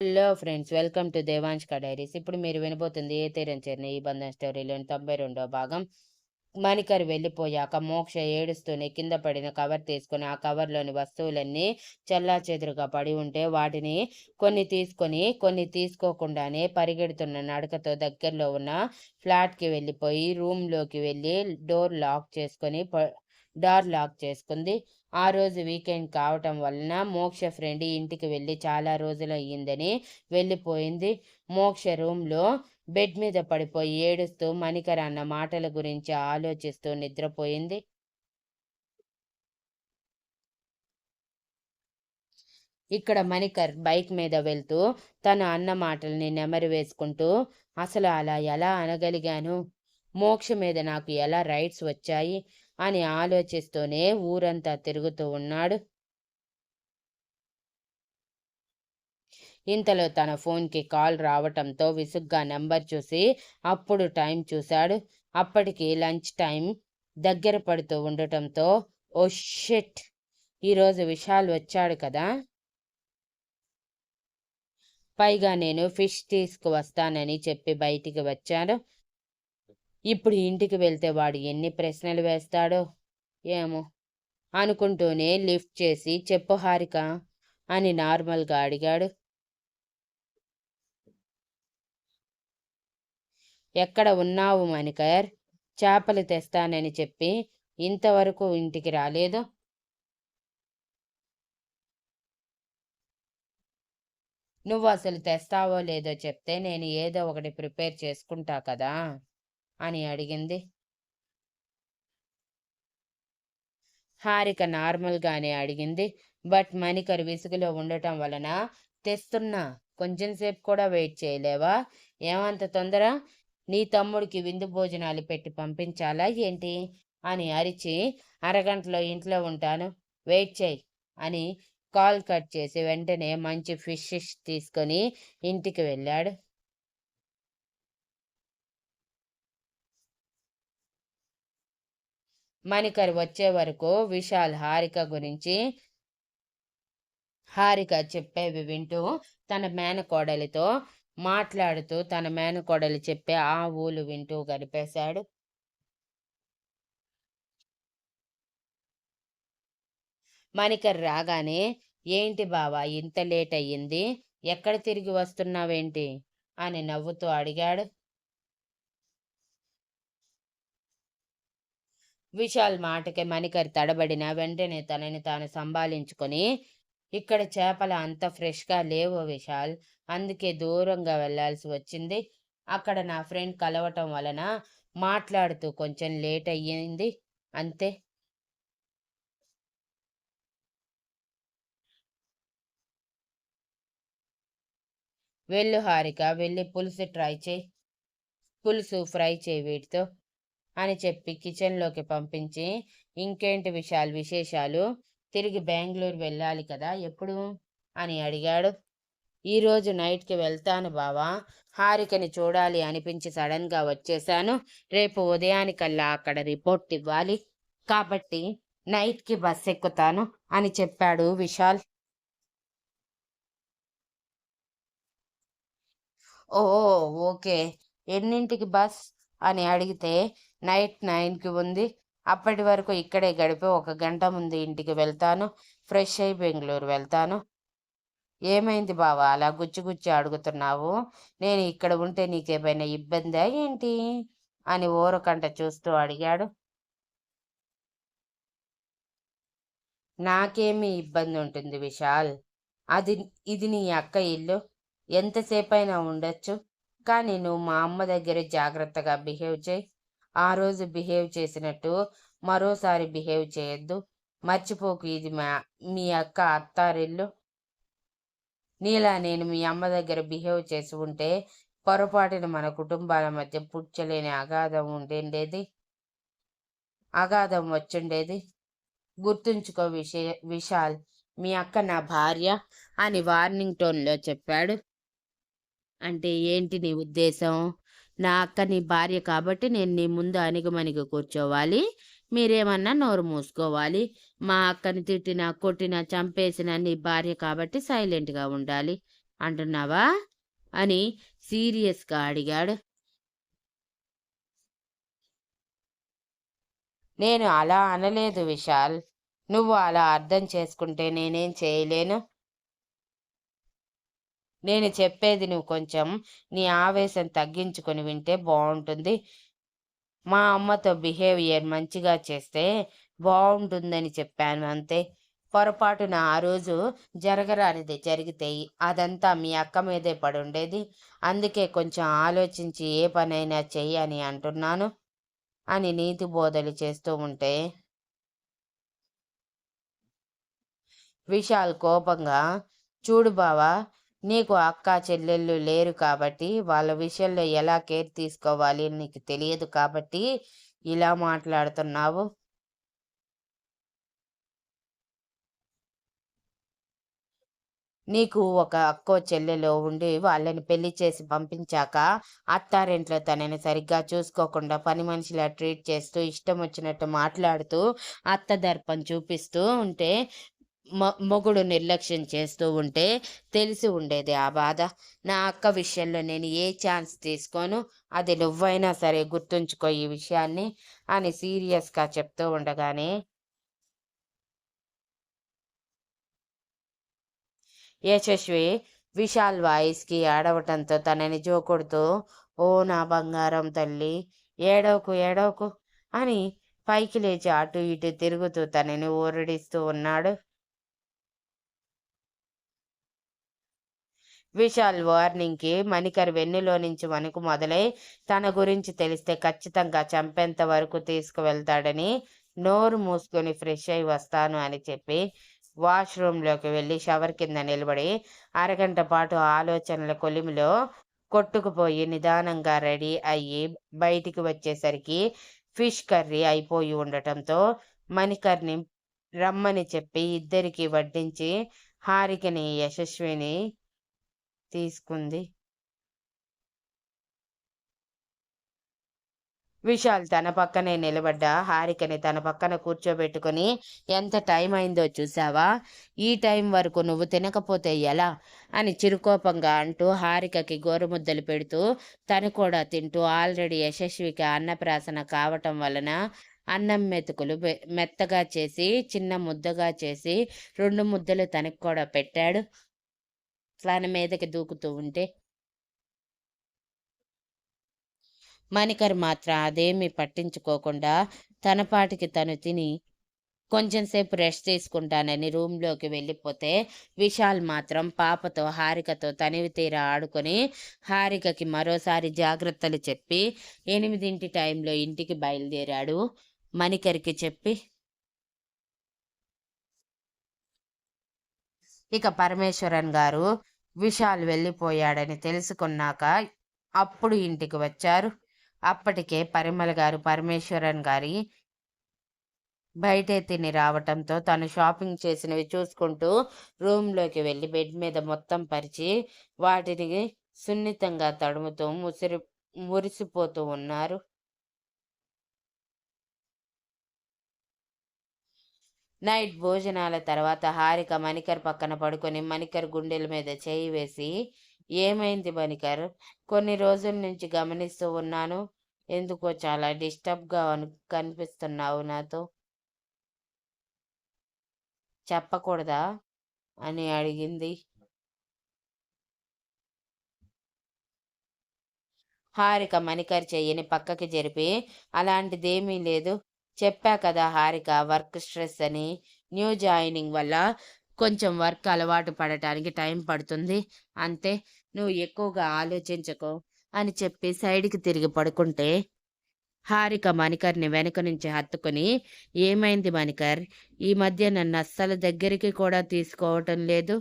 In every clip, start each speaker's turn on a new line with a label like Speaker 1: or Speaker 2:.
Speaker 1: Hello friends, welcome to దేవాంష్క diaries. ఇప్పుడు మీరు వినబోతుంది ఏ తీరం చేరిన ఈ బంధం స్టోరీలోని 92వ భాగం. మణికర్ వెళ్ళిపోయాక మోక్ష ఏడుస్తూనే కింద పడిన కవర్ తీసుకుని ఆ కవర్లోని వస్తువులన్నీ చెల్లాచెదురుగా పడి ఉంటే వాటిని కొన్ని తీసుకోకుండానే పరిగెడుతున్న నడకతో దగ్గరలో ఉన్న ఫ్లాట్కి వెళ్ళిపోయి రూమ్లోకి వెళ్ళి డోర్ లాక్ చేసుకుంది. ఆ రోజు వీకెండ్ కావటం వలన మోక్ష ఫ్రెండ్ ఇంటికి వెళ్ళి చాలా రోజులు అయ్యిందని వెళ్ళిపోయింది. మోక్ష రూమ్లో బెడ్ మీద పడిపోయి ఏడుస్తూ మణికర్ అన్న మాటల గురించి ఆలోచిస్తూ నిద్రపోయింది. ఇక్కడ మణికర్ బైక్ మీద వెళ్తూ తను అన్న మాటల్ని నెమరు వేసుకుంటూ, అసలు అలా ఎలా అనగలిగాను, మోక్ష మీద నాకు ఎలా రైట్స్ వచ్చాయి అని ఆలోచిస్తూనే ఊరంతా తిరుగుతూ ఉన్నాడు. ఇంతలో తన ఫోన్కి కాల్ రావటంతో విసుగ్గా నెంబర్ చూసి అప్పుడు టైం చూశాడు. అప్పటికి లంచ్ టైం దగ్గర పడుతూ ఉండటంతో, ఓ షిట్, ఈరోజు విశాల్ వచ్చాడు కదా, పైగా నేను ఫిష్ తీసుకువస్తానని చెప్పి బయటికి వచ్చాను. ఇప్పుడు ఇంటికి వెళ్తే వాడు ఎన్ని ప్రశ్నలు వేస్తాడో ఏమో అనుకుంటూనే లిఫ్ట్ చేసి, చెప్పు హారిక అని నార్మల్గా అడిగాడు. ఎక్కడ ఉన్నావు మణికర్? చేపలు తెస్తానని చెప్పి ఇంతవరకు ఇంటికి రాలేదు. నువ్వు అసలు తెస్తావో లేదో చెప్తే నేను ఏదో ఒకటి ప్రిపేర్ చేసుకుంటా కదా అని అడిగింది. హారిక నార్మల్గానే అడిగింది. బట్ మణికర్ విసుగులో ఉండటం వలన, తెస్తున్నా, కొంచెం సేపు కూడా వెయిట్ చేయలేవా? ఏమంత తొందర? నీ తమ్ముడికి విందు భోజనాలు పెట్టి పంపించాలా ఏంటి అని అరిచి, అరగంటలో ఇంట్లో ఉంటాను, వెయిట్ చేయి అని కాల్ కట్ చేసి వెంటనే మంచి ఫిషెస్ తీసుకొని ఇంటికి వెళ్ళాడు. మణికర్ వచ్చే వరకు విశాల్ హారిక చెప్పేవి వింటూ తన మేనకోడలితో మాట్లాడుతూ తన మేనకోడలి చెప్పే ఆ ఊలు వింటూ గడిపేశాడు. మణికర్ రాగానే, ఏంటి బావా ఇంత లేట్ అయ్యింది, ఎక్కడ తిరిగి వస్తున్నావేంటి అని నవ్వుతూ అడిగాడు. విశాల్ మాటకి మణికర్ తడబడిన వెంటనే తనని తాను సంభాళించుకొని, ఇక్కడ చేపలు అంత ఫ్రెష్గా లేవు విశాల్, అందుకే దూరంగా వెళ్ళాల్సి వచ్చింది. అక్కడ నా ఫ్రెండ్ కలవటం వలన మాట్లాడుతూ కొంచెం లేట్ అయ్యింది అంతే. వెళ్ళు హారిక, వెళ్ళి పులుసు ఫ్రై చేయి వీటితో అని చెప్పి కిచెన్లోకి పంపించి, ఇంకేంటి విశాల్ విశేషాలు, తిరిగి బెంగళూరు వెళ్ళాలి కదా, ఎప్పుడు అని అడిగాడు. ఈరోజు నైట్కి వెళ్తాను బావా, హారికని చూడాలి అనిపించి సడన్గా వచ్చేసాను. రేపు ఉదయానికల్లా అక్కడ రిపోర్ట్ ఇవ్వాలి కాబట్టి నైట్కి బస్ ఎక్కుతాను అని చెప్పాడు విశాల్. ఓ, ఓకే. ఎన్నింటికి బస్ అని అడిగితే, నైట్ 9కి ఉంది. అప్పటి వరకు ఇక్కడే గడిపి 1 గంట ముందు ఇంటికి వెళ్తాను, ఫ్రెష్ అయి బెంగళూరు వెళ్తాను. ఏమైంది బావా అలా గుచ్చి అడుగుతున్నావు? నేను ఇక్కడ ఉంటే నీకేమైనా ఇబ్బందా ఏంటి అని ఊరకంట చూస్తూ అడిగాడు. నాకేమీ ఇబ్బంది ఉంటుంది విశాల్, అది ఇది నీ అక్క ఇల్లు, ఎంతసేపైనా ఉండొచ్చు. కానీ నువ్వు మా అమ్మ దగ్గర జాగ్రత్తగా బిహేవ్ చేయి. ఆ రోజు బిహేవ్ చేసినట్టు మరోసారి బిహేవ్ చేయొద్దు. మర్చిపోకు, ఇది మీ అక్క అత్తారిల్లు. నీలా నేను మీ అమ్మ దగ్గర బిహేవ్ చేసి ఉంటే పొరపాటున మన కుటుంబాల మధ్య పుచ్చలేని అగాధం వచ్చుండేది. గుర్తుంచుకో విశాల్, మీ అక్క నా భార్య అని వార్నింగ్ టోన్లో చెప్పాడు. అంటే ఏంటి నీ ఉద్దేశం? నా అక్క నీ భార్య కాబట్టి నేను నీ ముందు అణిగిమణిగి కూర్చోవాలి, మీరేమన్నా నోరు మూసుకోవాలి. మా అక్కని తిట్టినా కొట్టినా చంపేసినా నీ భార్య కాబట్టి సైలెంట్గా ఉండాలి అంటున్నావా అని సీరియస్గా అడిగాడు. నేను అలా అనలేదు విశాల్. నువ్వు అలా అర్థం చేసుకుంటే నేనేం చేయలేను. నేను చెప్పేది నువ్వు కొంచెం నీ ఆవేశం తగ్గించుకొని వింటే బాగుంటుంది. మా అమ్మతో బిహేవియర్ మంచిగా చేస్తే బాగుంటుందని చెప్పాను అంతే. పొరపాటున ఆ రోజు జరగరానిది జరిగితే అదంతా మీ అక్క మీదే పడుండేది. అందుకే కొంచెం ఆలోచించి ఏ పనైనా చెయ్యి అని అంటున్నాను అని నీతి బోధలు చేస్తూ ఉంటే విశాల్ కోపంగా, చూడు బావా, నీకు అక్క చెల్లెళ్ళు లేరు కాబట్టి వాళ్ళ విషయంలో ఎలా కేర్ తీసుకోవాలి నీకు తెలియదు కాబట్టి ఇలా మాట్లాడుతున్నావు. నీకు ఒక అక్కో చెల్లెలో ఉండి వాళ్ళని పెళ్లి చేసి పంపించాక అత్తారింట్లో తనని సరిగ్గా చూసుకోకుండా పని మనిషిలా ట్రీట్ చేస్తూ ఇష్టం వచ్చినట్టు మాట్లాడుతూ అత్త దర్పం చూపిస్తూ ఉంటే మొగుడు నిర్లక్ష్యం చేస్తూ ఉంటే తెలిసి ఉండేది ఆ బాధ. నా అక్క విషయంలో నేను ఏ ఛాన్స్ తీసుకోను. అది నువ్వైనా సరే గుర్తుంచుకో ఈ విషయాన్ని అని సీరియస్గా చెప్తూ ఉండగానే యశస్వి విశాల్ వాయిస్కి ఏడవటంతో తనని జోకొడుతూ, ఓ నా బంగారం తల్లి, ఏడవకు ఏడవకు అని పైకి లేచి అటు ఇటు తిరుగుతూ తనని ఊరడిస్తూ ఉన్నాడు. విశాల్ వార్నింగ్కి మణికర్ వెన్నులో నుంచి వణుకు మొదలై తన గురించి తెలిస్తే ఖచ్చితంగా చంపేంత వరకు తీసుకువెళ్తాడని నోరు మూసుకొని ఫ్రెష్ అయి వస్తాను అని చెప్పి వాష్రూమ్లోకి వెళ్ళి షవర్ కింద నిలబడి అరగంట పాటు ఆలోచనల కొలిమిలో కొట్టుకుపోయి నిదానంగా రెడీ అయ్యి బయటికి వచ్చేసరికి ఫిష్ కర్రీ అయిపోయి ఉండటంతో మణికర్ని రమ్మని చెప్పి ఇద్దరికి వడ్డించి హారికని యశస్విని తీసుకుంది. విశాల్ తన పక్కనే నిలబడ్డ హారికని తన పక్కన కూర్చోబెట్టుకుని, ఎంత టైం అయిందో చూసావా? ఈ టైం వరకు నువ్వు తినకపోతే ఎలా అని చిరుకోపంగా అంటూ హారికకి గోరుముద్దలు పెడుతూ తను కూడా తింటూ ఆల్రెడీ యశస్వికి అన్నప్రాసన కావటం వలన అన్నం మెతుకులు మెత్తగా చేసి చిన్న ముద్దగా చేసి 2 ముద్దలు తనకు కూడా పెట్టాడు. తన మీదకి దూకుతూ ఉంటే మణికర్ మాత్రం అదేమీ పట్టించుకోకుండా తన పాటికి తను తిని కొంచెం సేపు రెస్ట్ తీసుకుంటానని రూమ్లోకి వెళ్ళిపోతే విశాల్ మాత్రం పాపతో హారికతో తనివి తీరా ఆడుకొని హారికకి మరోసారి జాగ్రత్తలు చెప్పి 8 టైంలో ఇంటికి బయలుదేరాడు. మణికర్కి చెప్పి ఇక పరమేశ్వరన్ గారు విశాల్ వెళ్ళిపోయాడని తెలుసుకున్నాక అప్పుడు ఇంటికి వచ్చారు. అప్పటికే పరిమళ గారు పరమేశ్వరన్ గారి బయటే తిని రావటంతో తను షాపింగ్ చేసినవి చూసుకుంటూ రూమ్లోకి వెళ్ళి బెడ్ మీద మొత్తం పరిచి వాటిని సున్నితంగా తడుముతూ మురిసిపోతూ ఉన్నారు. నైట్ భోజనాల తర్వాత హారిక మణికర్ పక్కన పడుకొని మణికర్ గుండెల మీద చేయి వేసి, ఏమైంది మణికర్? కొన్ని రోజుల నుంచి గమనిస్తూ ఉన్నాను. ఎందుకో చాలా డిస్టర్బ్గా కనిపిస్తున్నావు నాతో. చెప్పకూడదా అని అడిగింది. హారిక మణికర్ చెయ్యిని పక్కకి జరిపి, అలాంటిదేమీ లేదు. చెప్పా కదా హారిక, వర్క్ స్ట్రెస్ అని. న్యూ జాయినింగ్ వల్ల కొంచెం వర్క్ అలవాటు పడటానికి టైం పడుతుంది అంతే. నువ్వు ఎక్కువగా ఆలోచించకు అని చెప్పి సైడ్కి తిరిగి పడుకుంటే హారిక మణికర్ని వెనుక నుంచి హత్తుకుని, ఏమైంది మణికర్? ఈ మధ్య నన్ను అస్సలు దగ్గరికి కూడా తీసుకోవటం లేదు.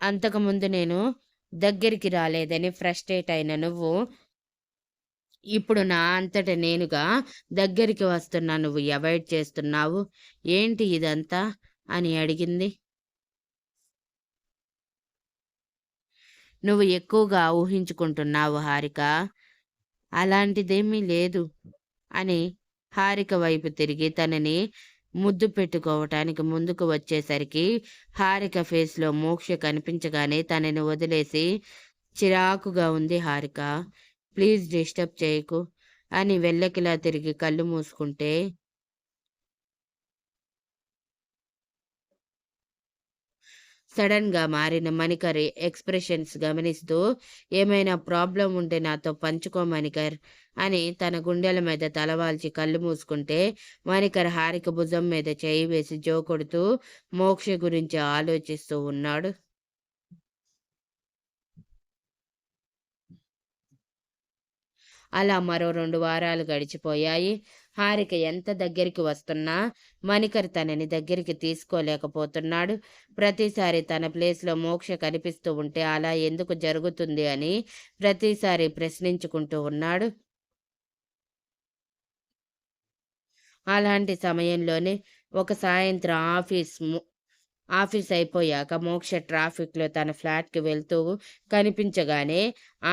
Speaker 1: అంతకుముందు నేను దగ్గరికి రాలేదని ఫ్రస్ట్రేట్ అయిన నువ్వు ఇప్పుడు నా అంతట నేనుగా దగ్గరికి వస్తున్నా, నువ్వు అవాయిడ్ చేస్తున్నావు. ఏంటి ఇదంతా అని అడిగింది. నువ్వు ఎక్కువగా ఊహించుకుంటున్నావు హారిక. అలాంటిదేమీ లేదు అని హారిక వైపు తిరిగి తనని ముద్దు పెట్టుకోవటానికి ముందుకు వచ్చేసరికి హారిక ఫేస్లో మోక్ష కనిపించగానే తనని వదిలేసి, చిరాకుగా ఉంది హారిక, ప్లీజ్ డిస్టర్బ్ చేయకు అని వెల్లకిలా తిరిగి కళ్ళు మూసుకుంటే, సడన్గా మారిన మణికర్ ఎక్స్ప్రెషన్స్ గమనిస్తూ, ఏమైనా ప్రాబ్లం ఉంటే నాతో పంచుకో మణికర్ అని తన గుండెల మీద తలవాల్చి కళ్ళు మూసుకుంటే, మణికర్ హారిక భుజం మీద చేయి వేసి జోకొడుతూ మోక్ష గురించి ఆలోచిస్తూ ఉన్నాడు. అలా మరో 2 వారాలు గడిచిపోయాయి. హారిక ఎంత దగ్గరికి వస్తున్నా మణికర్ తనని దగ్గరికి తీసుకోలేకపోతున్నాడు. ప్రతిసారి తన ప్లేస్లో మోక్ష కనిపిస్తూ ఉంటే అలా ఎందుకు జరుగుతుంది అని ప్రతిసారి ప్రశ్నించుకుంటూ ఉన్నాడు. అలాంటి సమయంలోనే ఒక సాయంత్రం ఆఫీస్ అయిపోయాక మోక్ష ట్రాఫిక్లో తన ఫ్లాట్కి వెళ్తూ కనిపించగానే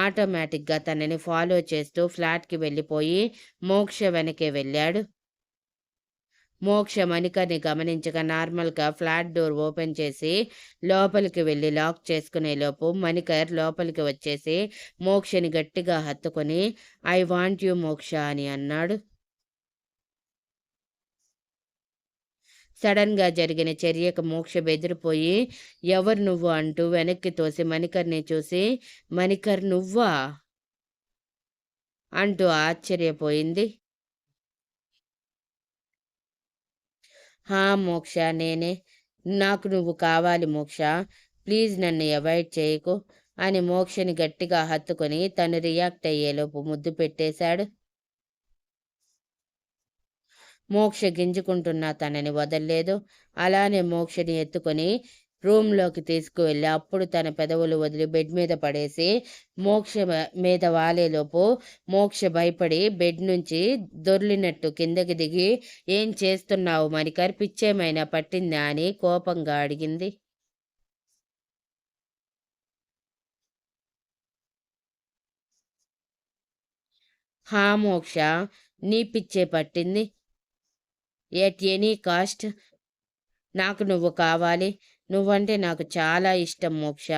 Speaker 1: ఆటోమేటిక్గా తనని ఫాలో చేస్తూ ఫ్లాట్కి వెళ్ళిపోయి మోక్ష వెనకే వెళ్ళాడు. మోక్ష మణికర్ని గమనించగా నార్మల్గా ఫ్లాట్ డోర్ ఓపెన్ చేసి లోపలికి వెళ్ళి లాక్ చేసుకునేలోపు మణికర్ లోపలికి వచ్చేసి మోక్షని గట్టిగా హత్తుకొని, ఐ వాంట్ యూ మోక్ష అని అన్నాడు. సడన్గా జరిగిన చర్యకు మోక్ష బెదిరిపోయి, ఎవరు నువ్వు అంటూ వెనక్కి తోసి మణికర్ని చూసి, మణికర్ నువ్వా అంటూ ఆశ్చర్యపోయింది. హా మోక్ష, నేనే. నాకు నువ్వు కావాలి మోక్ష, ప్లీజ్ నన్ను అవాయిడ్ చేయకు అని మోక్షని గట్టిగా హత్తుకొని తను రియాక్ట్ అయ్యేలోపు ముద్దు పెట్టేశాడు. మోక్ష గింజుకుంటున్నా తనని వదల్లేదు. అలానే మోక్షని ఎత్తుకొని రూమ్లోకి తీసుకువెళ్ళి అప్పుడు తన పెదవులు వదిలి బెడ్ మీద పడేసి మోక్ష మీద వాలేలోపు మోక్ష భయపడి బెడ్ నుంచి దొర్లినట్టు కిందకి దిగి, ఏం చేస్తున్నావు మణికర్, పిచ్చేమైనా పట్టిందా అని కోపంగా అడిగింది. హా మోక్ష, నీ పిచ్చే పట్టింది. ఎట్ ఎనీ కాస్ట్ నాకు నువ్వు కావాలి. నువ్వంటే నాకు చాలా ఇష్టం మోక్ష.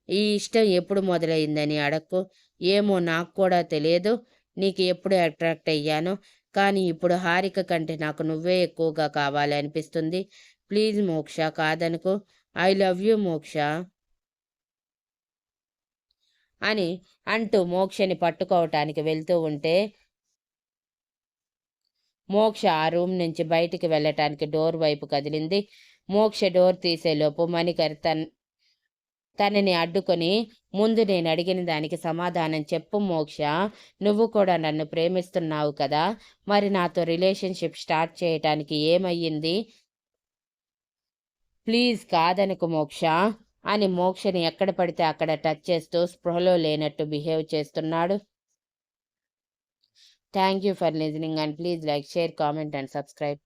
Speaker 1: ఈ ఇష్టం ఎప్పుడు మొదలైందని అడక్కు. ఏమో నాకు కూడా తెలియదు నీకు ఎప్పుడు అట్రాక్ట్ అయ్యానో, కానీ ఇప్పుడు హారిక కంటే నాకు నువ్వే ఎక్కువగా కావాలి అనిపిస్తుంది. ప్లీజ్ మోక్ష, కాదనుకో. ఐ లవ్ యూ మోక్ష అని అంటూ మోక్షని పట్టుకోవటానికి వెళ్తూ ఉంటే, మోక్ష ఆ రూమ్ నుంచి బయటికి వెళ్ళటానికి డోర్ వైపు కదిలింది. మోక్ష డోర్ తీసేలోపు మణికర్ తనని అడ్డుకొని, ముందు నేను అడిగిన దానికి సమాధానం చెప్పు మోక్ష, నువ్వు కూడా నన్ను ప్రేమిస్తున్నావు కదా, మరి నాతో రిలేషన్షిప్ స్టార్ట్ చేయటానికి ఏమయ్యింది? ప్లీజ్ కాదనకు మోక్ష అని మోక్షని ఎక్కడ పడితే అక్కడ టచ్ చేస్తూ స్పృహలో లేనట్టు బిహేవ్ చేస్తున్నాడు. Thank you for listening and please like, share, comment and subscribe.